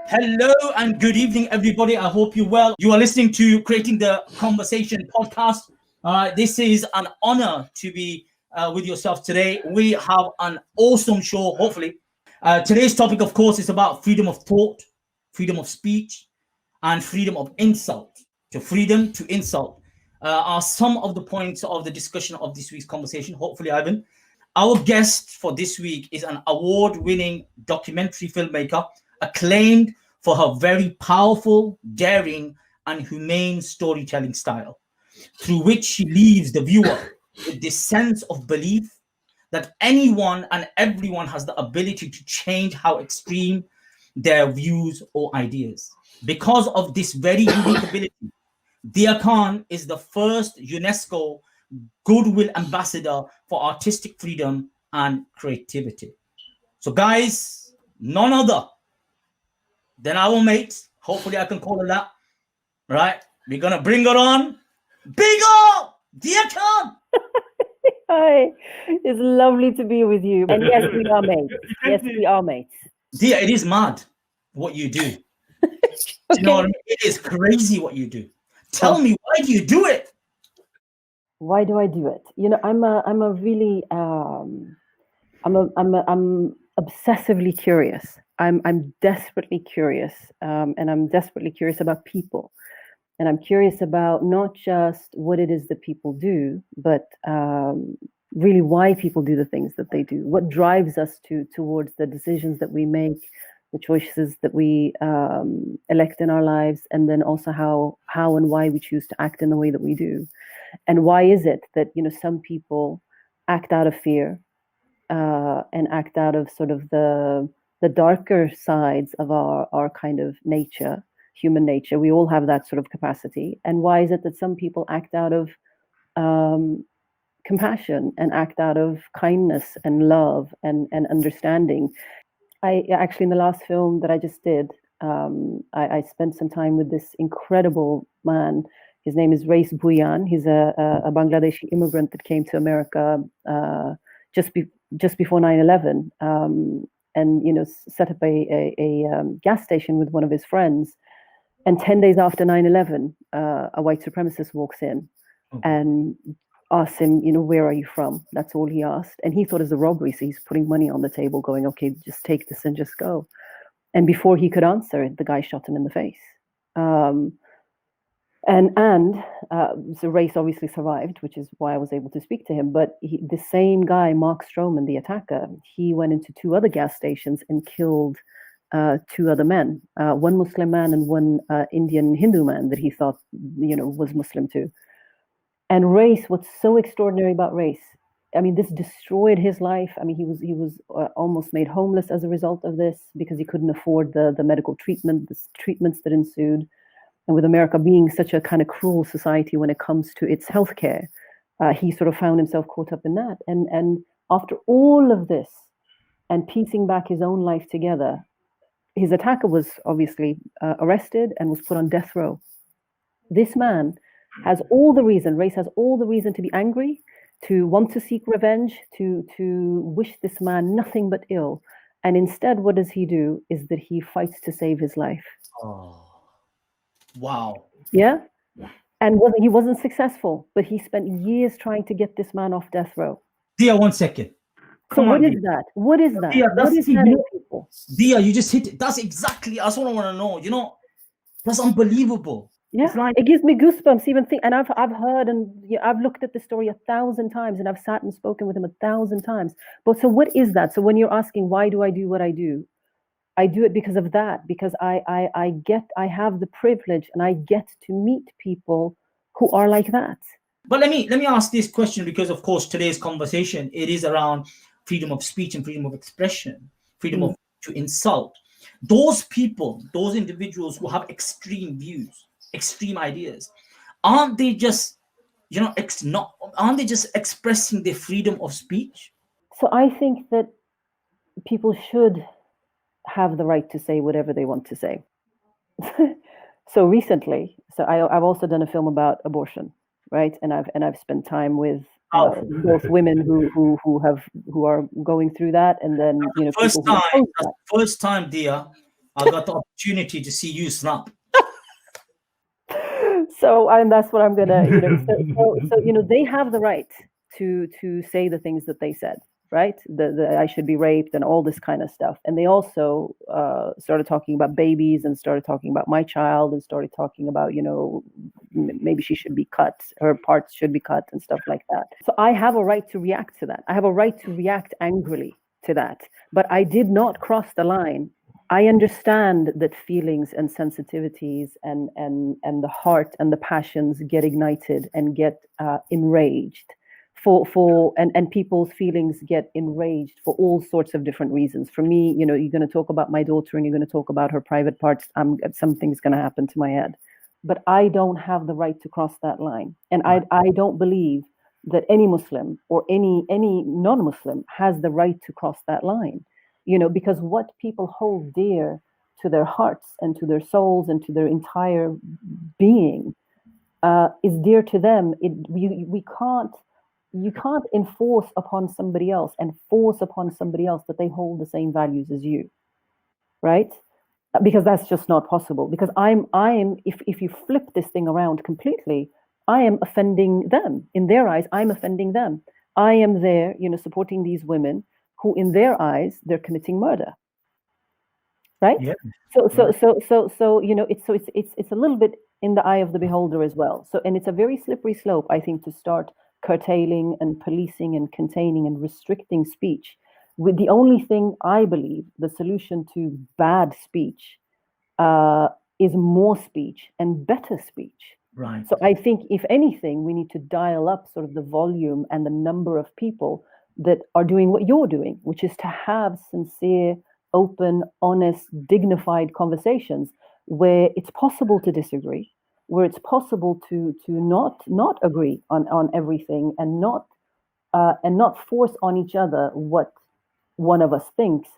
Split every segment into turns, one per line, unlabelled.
Hello and good evening, everybody. I hope you're well. You are listening to Creating the Conversation podcast. This is an honor to be with yourself today. We have an awesome show, hopefully. Today's topic, of course, is about freedom of thought, freedom of speech, and freedom of insult. So, freedom to insult are some of the points of the discussion of this week's conversation. Hopefully, Ivan. Our guest for this week is an award-winning documentary filmmaker, acclaimed for her very powerful, daring, and humane storytelling style, through which she leaves the viewer with this sense of belief that anyone and everyone has the ability to change how extreme their views or ideas. Because of this very unique ability, Deeyah Khan is the first UNESCO Goodwill Ambassador for artistic freedom and creativity. So, guys, none other than our mate. Hopefully, I can call her that. Right? We're gonna bring her on. Big up, Deeyah Khan.
Hi, it's lovely to be with you. And yes, we are mates. Yes, we are mates.
Deeyah, it is mad what you do. You know what I mean? It is crazy what you do. Tell me, why do you do it?
Why do I do it? You know, I'm obsessively curious. I'm desperately curious, and I'm desperately curious about people, and I'm curious about not just what it is that people do, but really why people do the things that they do. What drives us towards the decisions that we make, the choices that we elect in our lives, and then also how and why we choose to act in the way that we do. And why is it that, you know, some people act out of fear and act out of sort of the darker sides of our kind of nature, human nature? We all have that sort of capacity. And why is it that some people act out of compassion and act out of kindness and love and understanding? I actually, in the last film that I just did, I spent some time with this incredible man. His name is Race Bhuyan. He's a Bangladeshi immigrant that came to America just before 9/11, and, you know, set up a gas station with one of his friends. And 10 days after 9/11, a white supremacist walks in and asks him, you know, where are you from? That's all he asked. And he thought it was a robbery, so he's putting money on the table going, okay, just take this and just go. And before he could answer, the guy shot him in the face. So Race obviously survived, which is why I was able to speak to him. But the same guy, Mark Stroman, the attacker, he went into 2 other gas stations and killed 2 other men, one Muslim man and one Indian Hindu man that he thought, you know, was Muslim too. And Race, what's so extraordinary about Race, I mean, this destroyed his life. I mean, he was almost made homeless as a result of this because he couldn't afford the medical treatment, the treatments that ensued. And with America being such a kind of cruel society when it comes to its healthcare, he sort of found himself caught up in that. And after all of this and piecing back his own life together, his attacker was obviously arrested and was put on death row. This man has all the reason, Race has all the reason to be angry, to want to seek revenge, to wish this man nothing but ill. And instead, what does he do is that he fights to save his life.
Oh. Wow.
Yeah. And he wasn't successful, but he spent years trying to get this man off death row.
Deeyah, 1 second.
So what is that? What is that?
Deeyah,
what is that in people?
Deeyah, you just hit it. That's exactly, that's what I want to know. You know, that's unbelievable.
Yeah, it gives me goosebumps even think. And I've heard and I've looked at the story 1,000 times, and I've sat and spoken with him 1,000 times. But so what is that? So when you're asking why do I do what I do it because of that, because I have the privilege and I get to meet people who are like that.
But let me ask this question, because of course today's conversation, it is around freedom of speech and freedom of expression, freedom of to insult. Those people, those individuals who have extreme views, extreme ideas, aren't they just, you know, aren't they just expressing their freedom of speech?
So I think that people should have the right to say whatever they want to say. So recently, I've also done a film about abortion, right? And I've spent time with both women who are going through that, and then, you know,
first time, Deeyah, I got the opportunity to see you snap.
So, and that's what I'm gonna, they have the right to say the things that they said, right? The I should be raped and all this kind of stuff. And they also started talking about babies and started talking about my child and started talking about, maybe she should be cut, her parts should be cut and stuff like that. So I have a right to react to that. I have a right to react angrily to that. But I did not cross the line. I understand that feelings and sensitivities and the heart and the passions get ignited and get enraged and people's feelings get enraged for all sorts of different reasons. For me, you're going to talk about my daughter and you're going to talk about her private parts. Something's going to happen to my head, but I don't have the right to cross that line. And I don't believe that any Muslim or any non-Muslim has the right to cross that line. Because what people hold dear to their hearts and to their souls and to their entire being is dear to them. You can't enforce upon somebody else and force upon somebody else that they hold the same values as you, right? Because that's just not possible. Because if you flip this thing around completely, I am offending them. In their eyes, I'm offending them. I am there, supporting these women who in their eyes they're committing murder, right?
Yeah.
So it's a little bit in the eye of the beholder as well. So, and it's a very slippery slope, I think, to start curtailing and policing and containing and restricting speech. With the only thing I believe the solution to bad speech is more speech and better speech.
Right.
So I think, if anything, we need to dial up sort of the volume and the number of people that are doing what you're doing, which is to have sincere, open, honest, dignified conversations where it's possible to disagree, where it's possible to not agree on everything and not force on each other what one of us thinks,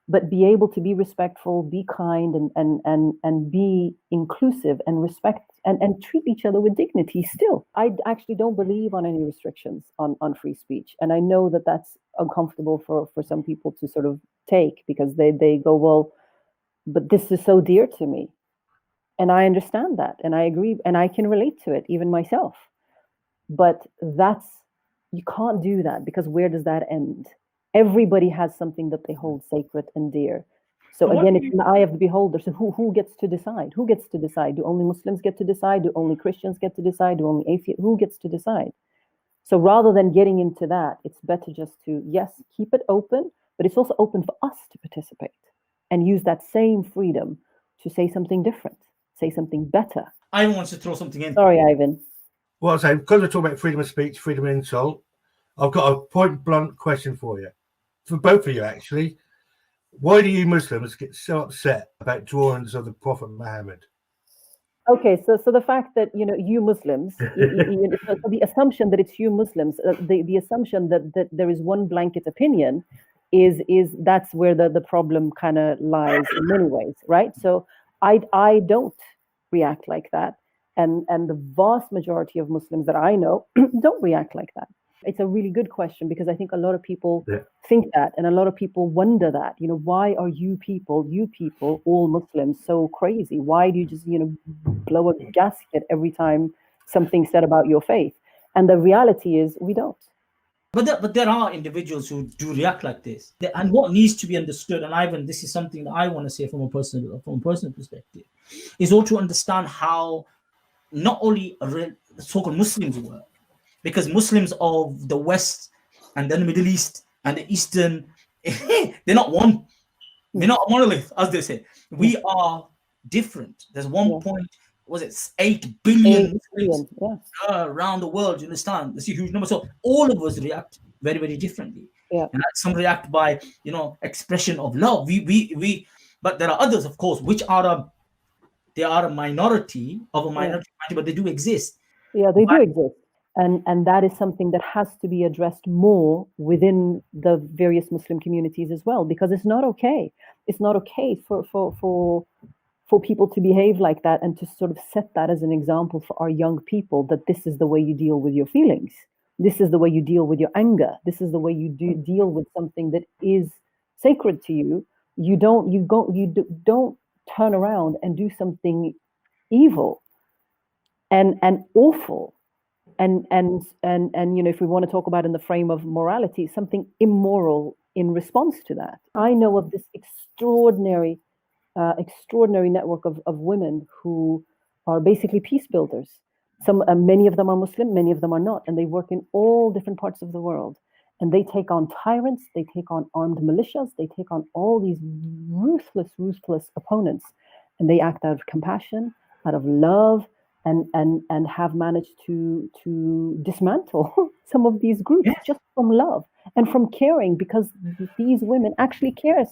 but be able to be respectful, be kind, and be inclusive and respect and treat each other with dignity still. I actually don't believe on any restrictions on free speech. And I know that that's uncomfortable for some people to sort of take, because they go, well, but this is so dear to me. And I understand that, and I agree, and I can relate to it, even myself. But you can't do that, because where does that end? Everybody has something that they hold sacred and dear. So again, it's in the eye of the beholder. So who gets to decide? Who gets to decide? Do only Muslims get to decide? Do only Christians get to decide? Do only atheists? Who gets to decide? So rather than getting into that, it's better just to, yes, keep it open, but it's also open for us to participate and use that same freedom to say something different, say something better.
Ivan wants to throw something in.
Sorry, Ivan.
Well, I say, because we're talking about freedom of speech, freedom of insult, I've got a point-blunt question for you, for both of you, actually. Why do you Muslims get so upset about drawings of the Prophet Muhammad?
Okay, so the fact that you Muslims, so the assumption that it's you Muslims, the assumption that there is one blanket opinion, is that's where the problem kind of lies in many ways, right? So I don't react like that, and the vast majority of Muslims that I know don't react like that. It's a really good question, because I think a lot of people think that, and a lot of people wonder that, why are you people, all Muslims, so crazy? Why do you just, blow a gasket every time something's said about your faith? And the reality is we don't.
But there are individuals who do react like this. And what needs to be understood, and Ivan, this is something that I want to say from a personal perspective, is all to understand how not only so-called Muslims work, because Muslims of the West and then the Middle East and the Eastern, they're not one. They're not a monolith, as they say. We are different. There's 8 billion Muslims around the world. You understand? That's a huge number. So all of us react very, very differently.
Yeah.
And some react by, expression of love. But there are others, of course, which are they are a minority of a minority, but they do exist.
Yeah, they do exist. And that is something that has to be addressed more within the various Muslim communities as well, because it's not okay. It's not okay for people to behave like that and to sort of set that as an example for our young people, that this is the way you deal with your feelings. This is the way you deal with your anger. This is the way you deal with something that is sacred to you. You don't turn around and do something evil and awful, and if we want to talk about in the frame of morality, something immoral in response to that. I know of this extraordinary network of women who are basically peace builders. Many of them are Muslim, many of them are not, and they work in all different parts of the world. And they take on tyrants, they take on armed militias, they take on all these ruthless opponents, and they act out of compassion, out of love, and have managed to dismantle some of these groups just from love and from caring, because these women actually care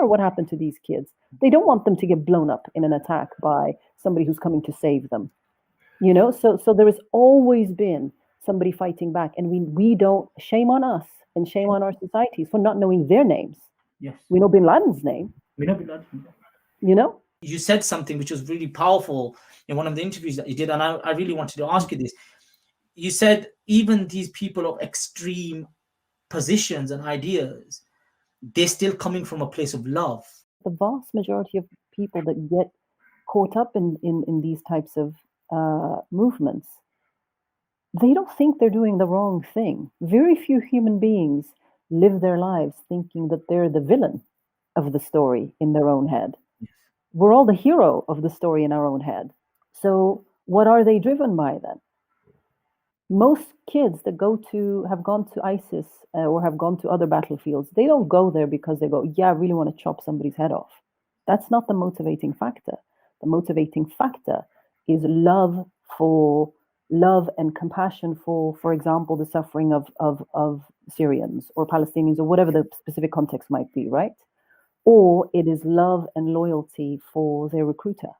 what happened to these kids. They don't want them to get blown up in an attack by somebody who's coming to save them. So there has always been somebody fighting back, and we don't, shame on us and shame on our societies for not knowing their names.
Yes.
We know bin Laden's name.
We know bin Laden.
You
said something which was really powerful in one of the interviews that you did, and I really wanted to ask you this. You said even these people of extreme positions and ideas, they're still coming from a place of love.
The vast majority of people that get caught up in these types of movements, they don't think they're doing the wrong thing. Very few human beings live their lives thinking that they're the villain of the story in their own head. Yes. We're all the hero of the story in our own head. So what are they driven by then? Most kids that have gone to ISIS or have gone to other battlefields, they don't go there because they go, yeah, I really want to chop somebody's head off. That's not the motivating factor. The motivating factor is love and compassion for example, the suffering of Syrians or Palestinians or whatever the specific context might be, right? Or it is love and loyalty for their recruiter,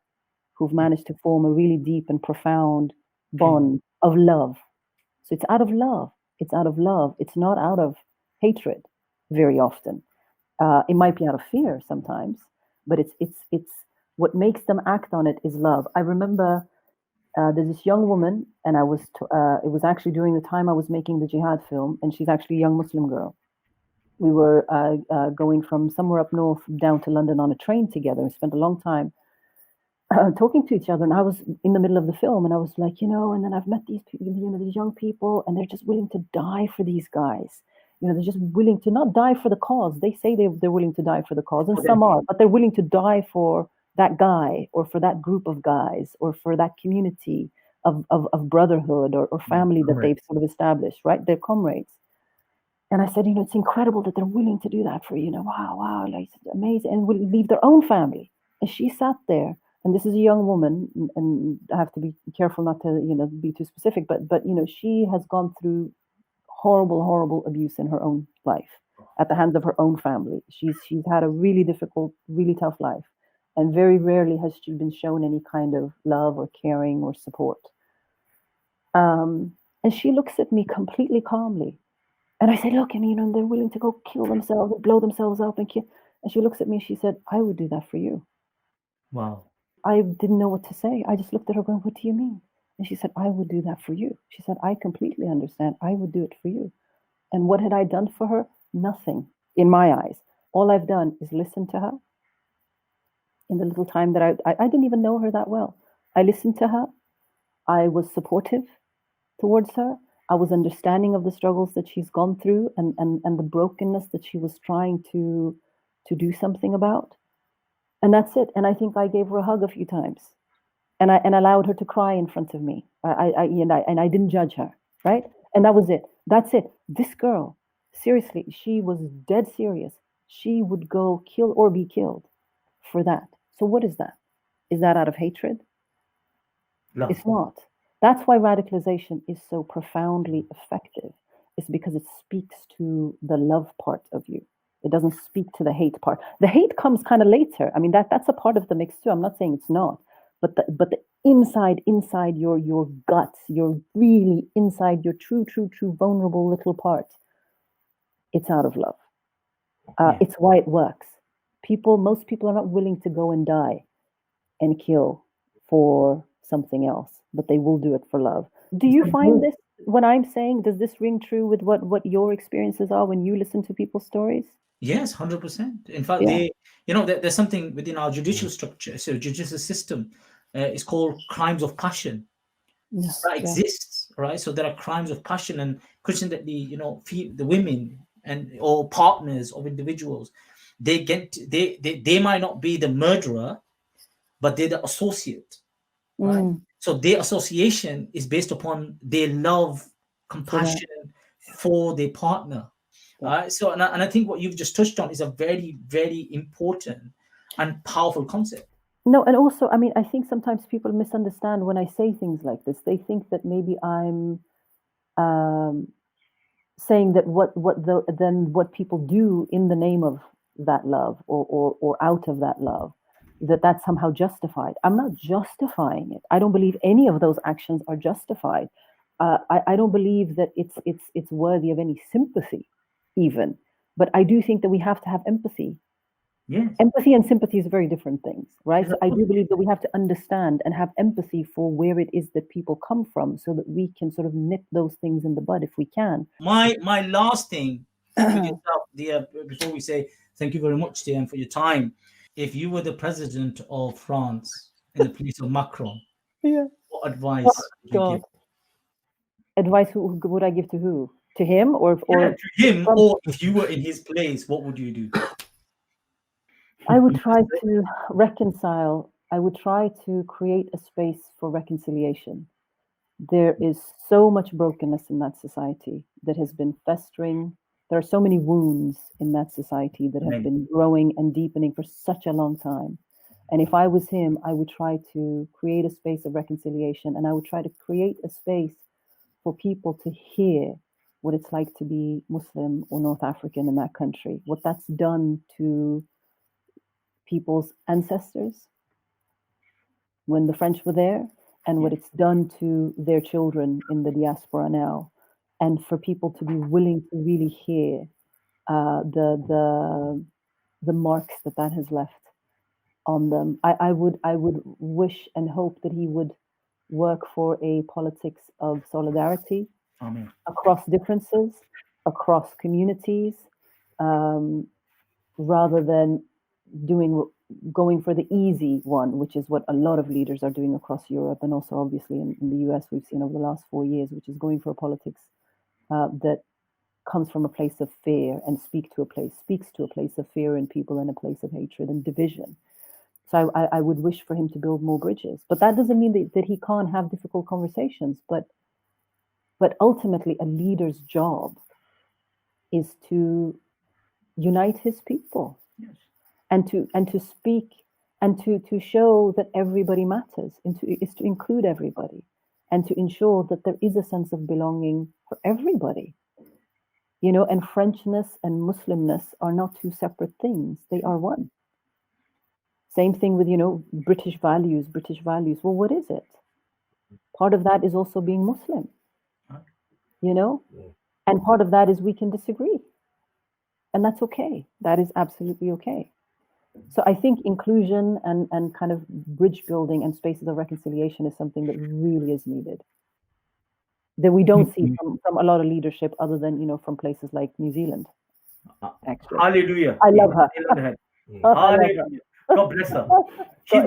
who've managed to form a really deep and profound bond of love. So it's out of love. It's out of love. It's not out of hatred very often. It might be out of fear sometimes, but it's what makes them act on it is love. I remember there's this young woman, and it was actually during the time I was making the jihad film, and she's actually a young Muslim girl. We were going from somewhere up north down to London on a train together. We spent a long time talking to each other, and I was in the middle of the film, and I was like, and then I've met these people, these young people, and they're just willing to die for these guys. They're just willing to not die for the cause. They say they're willing to die for the cause, and some are, but they're willing to die for that guy or for that group of guys or for that community of brotherhood or family that they've sort of established, right? They're comrades. And I said, it's incredible that they're willing to do that for you. Wow, like amazing, and will leave their own family. And she sat there, and this is a young woman, and I have to be careful not to, be too specific, but she has gone through horrible abuse in her own life at the hands of her own family. She's had a really difficult, really tough life. And very rarely has she been shown any kind of love or caring or support. And she looks at me completely calmly. And I said, look, and they're willing to go kill themselves and blow themselves up and kill. And she looks at me and she said, I would do that for you.
Wow.
I didn't know what to say. I just looked at her going, what do you mean? And she said, I would do that for you. She said, I completely understand. I would do it for you. And what had I done for her? Nothing in my eyes. All I've done is listen to her. In the little time that I didn't even know her that well. I listened to her. I was supportive towards her. I was understanding of the struggles that she's gone through and the brokenness that she was trying to do something about. And that's it. And I think I gave her a hug a few times, and I allowed her to cry in front of me. I didn't judge her, right? And that was it. That's it. This girl, seriously, she was dead serious. She would go kill or be killed for that. So what is that? Is that out of hatred?
No.
It's not. That's why radicalization is so profoundly effective. It's because it speaks to the love part of you. It doesn't speak to the hate part. The hate comes kind of later. I mean, that's a part of the mix too. I'm not saying it's not, but the inside your guts, your really inside your true vulnerable little part, it's out of love. It's why it works. Most people are not willing to go and die and kill for something else, but they will do it for love. Do you find this, when I'm saying, does this ring true with what your experiences are when you listen to people's stories?
Yes, 100%. In fact,
Yeah.
there's something within our judicial structure, so judicial system, it's called crimes of passion
Yes.
that
Yeah.
exists, right? So there are crimes of passion, and coincidentally, the women and or partners of individuals, they might not be the murderer, but they're the associate, right?
Mm.
So their association is based upon their love, compassion for their partner.
Yeah.
So, and I think what you've just touched on is a very, very important and powerful concept.
No, and also, I mean, I think sometimes people misunderstand when I say things like this. They think that maybe I'm saying that what people do in the name of that love, or out of that love, that's somehow justified. I'm not justifying it. I don't believe any of those actions are justified. I don't believe that it's worthy of any sympathy, even. But I do think that we have to have empathy.
Yes.
Empathy and sympathy is very different things, right?
Yes,
So I do believe that we have to understand and have empathy for where it is that people come from, so that we can sort of nip those things in the bud if we can.
My last thing with yourself, Deeyah, before we say thank you very much, Deeyah, for your time. If you were the president of France in the place of Macron,
Yeah.
what advice
Oh,
would you
God.
give?
Advice who would I give to who? To him or
To him,
from-
or if you were in his place, what would you do?
I would try to reconcile. I would try to create a space for reconciliation. There is so much brokenness in that society that has been festering. There are so many wounds in that society that have been growing and deepening for such a long time. And if I was him, I would try to create a space of reconciliation, and I would try to create a space for people to hear what it's like to be Muslim or North African in that country, what that's done to people's ancestors when the French were there, and what it's done to their children in the diaspora now, and for people to be willing to really hear the marks that has left on them. I would wish and hope that he would work for a politics of solidarity.
Amen.
Across differences, across communities, rather than going for the easy one, which is what a lot of leaders are doing across Europe, and also obviously in the US we've seen over the last 4 years, which is going for a politics that comes from a place of fear and speaks to a place of fear in people, and a place of hatred and division. So I would wish for him to build more bridges, but that doesn't mean that he can't have difficult conversations. But ultimately, a leader's job is to unite his people,
Yes.
and to speak and to show that everybody matters, and is to include everybody, and to ensure that there is a sense of belonging for everybody. And Frenchness and Muslimness are not two separate things; they are one. Same thing with British values. Well, what is it? Part of that is also being Muslim. And part of that is we can disagree. And that's okay. That is absolutely okay. So I think inclusion and kind of bridge building and spaces of reconciliation is something that really is needed, that we don't see from a lot of leadership, other than, from places like New Zealand. Actually.
Hallelujah.
I love her.
Hallelujah. God bless her. She's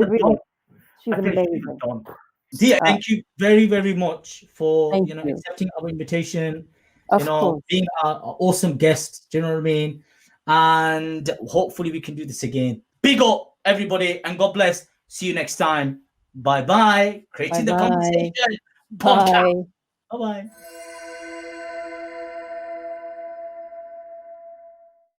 She's amazing.
Deeyah, thank you very, very much for
Thank you.
accepting our invitation.
Of course.
Being an awesome guest. Do you know what I mean? And hopefully we can do this again. Big up, everybody, and God bless. See you next time. Bye bye. Creating the Conversation podcast. Bye bye.